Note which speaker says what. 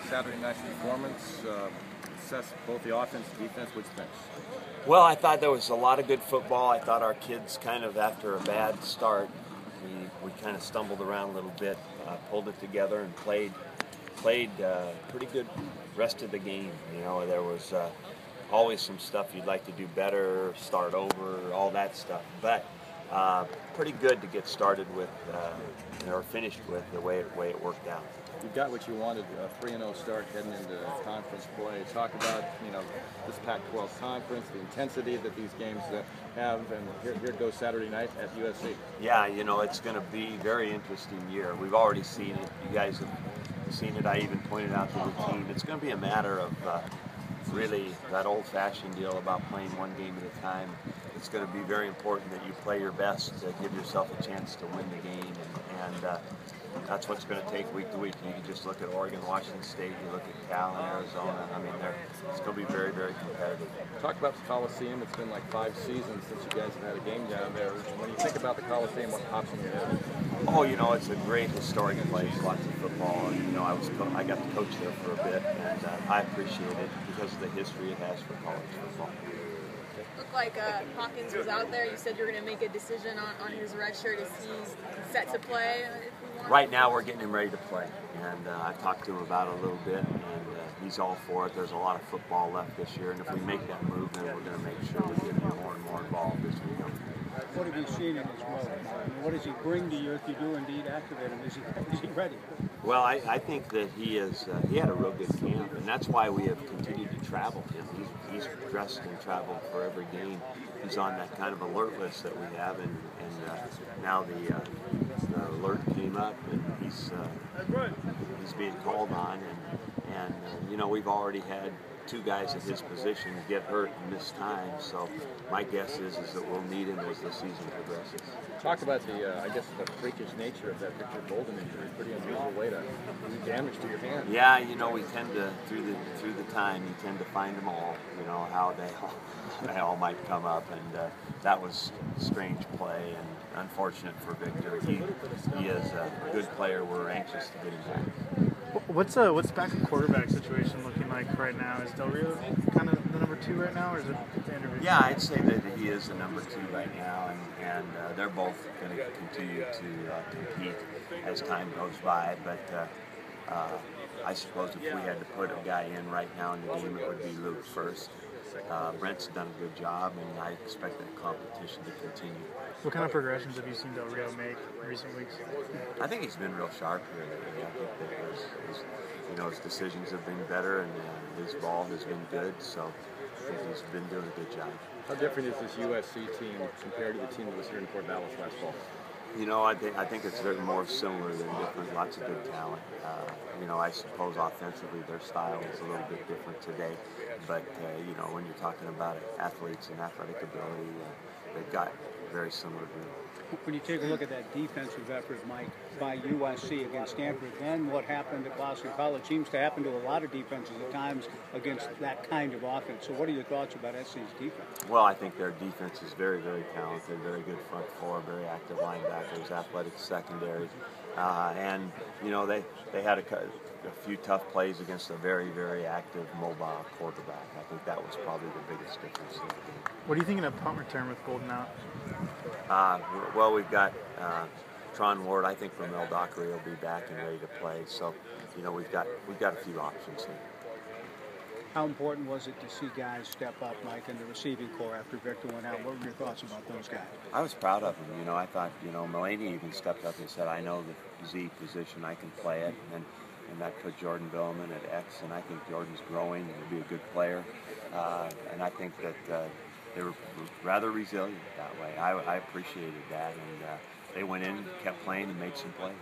Speaker 1: Saturday night's performance? Assess both the offense and defense. Which things?
Speaker 2: Well, I thought there was a lot of good football. I thought our kids kind of, after a bad start, we kind of stumbled around a little bit, pulled it together and played pretty good rest of the game. You know, there was always some stuff you'd like to do better, start over, all that stuff. But pretty good to get started with, or finished with the way it worked out.
Speaker 1: You got what you wanted, a 3-0 start heading into conference play. Talk about, this Pac-12 conference, the intensity that these games have, and here goes Saturday night at USC.
Speaker 2: Yeah, it's going to be a very interesting year. We've already seen it. You guys have seen it. I even pointed out to the team. It's going to be a matter of really that old-fashioned deal about playing one game at a time. It's going to be very important that you play your best to give yourself a chance to win the game, and that's what's going to take week to week. You can just look at Oregon, Washington State, you look at Cal and Arizona. I mean, it's going to be very, very competitive.
Speaker 1: Talk about the Coliseum. It's been like 5 seasons since you guys have had a game down there. When you think about the Coliseum, what pops in your head?
Speaker 2: Oh, it's a great historic place, lots of football. And, I got to coach there for a bit, and I appreciate it because of the history it has for college football.
Speaker 3: Looked like Hawkins was out there. You said you were going to make a decision on his red shirt. Is he set to play?
Speaker 2: Right now we're getting him ready to play, and I've talked to him about it a little bit, and he's all for it. There's a lot of football left this year, and if we make that move, then we're going to make sure we get him more and more involved as we go.
Speaker 4: What have you seen in his role? What does he bring to you if you do indeed activate him? Is he ready?
Speaker 2: Well, I think that he had a real good camp, and that's why we have continued to travel him. He's dressed and traveled for every game. He's on that kind of alert list that we have, and now the alert came up, and he's being called on, and we've already had 2 guys at his position get hurt and miss time, so my guess is that we'll need him as the season progresses.
Speaker 1: Talk about the freakish nature of that Richard Golden injury. Pretty unusual way to do damage to your hand.
Speaker 2: Yeah, we tend to, through the time, you tend to find them all, how they all might come up, and that was a strange play and unfortunate for Victor. He is a good player. We're anxious to get him back.
Speaker 5: What's back in quarterback situation looking like right now? Is Del Rio kind of the number 2 right now, or is it Andrew?
Speaker 2: Yeah, I'd say that he is the number 2 right now, and they're both going to continue to compete as time goes by. But I suppose if we had to put a guy in right now in the game, it would be Luke first. Brent's done a good job, and I expect that competition to continue.
Speaker 5: What kind of progressions have you seen Del Rio make in recent weeks?
Speaker 2: I think he's been real sharp here lately. I think that his decisions have been better, and his ball has been good, so I think he's been doing a good job.
Speaker 1: How different is this USC team compared to the team that was here in Fort Dallas last fall?
Speaker 2: I think it's very more similar than different. Lots of good talent. I suppose offensively their style is a little bit different today, but when you're talking about athletes and athletic ability, they've got very similar group.
Speaker 4: When you take a look at that defensive effort, Mike, by USC against Stanford, then what happened at Boston College seems to happen to a lot of defenses at times against that kind of offense. So what are your thoughts about SC's defense?
Speaker 2: Well, I think their defense is very, very talented, very good front four, very active linebackers, athletic secondary. And, they had a few tough plays against a very, very active, mobile quarterback. I think that was probably the biggest difference in the game.
Speaker 5: What are you thinking of punt return with Golden out?
Speaker 2: Well, we've got Tron Ward. I think Ramel Dockery will be back and ready to play. So, we've got a few options here.
Speaker 4: How important was it to see guys step up, Mike, in the receiving corps after Victor went out? What were your thoughts about those guys?
Speaker 2: I was proud of him. I thought, Mulaney even stepped up and said, I know the Z position, I can play it. And that put Jordan Billman at X, and I think Jordan's growing and will be a good player. And I think that they were rather resilient that way. I appreciated that, and they went in, kept playing, and made some plays.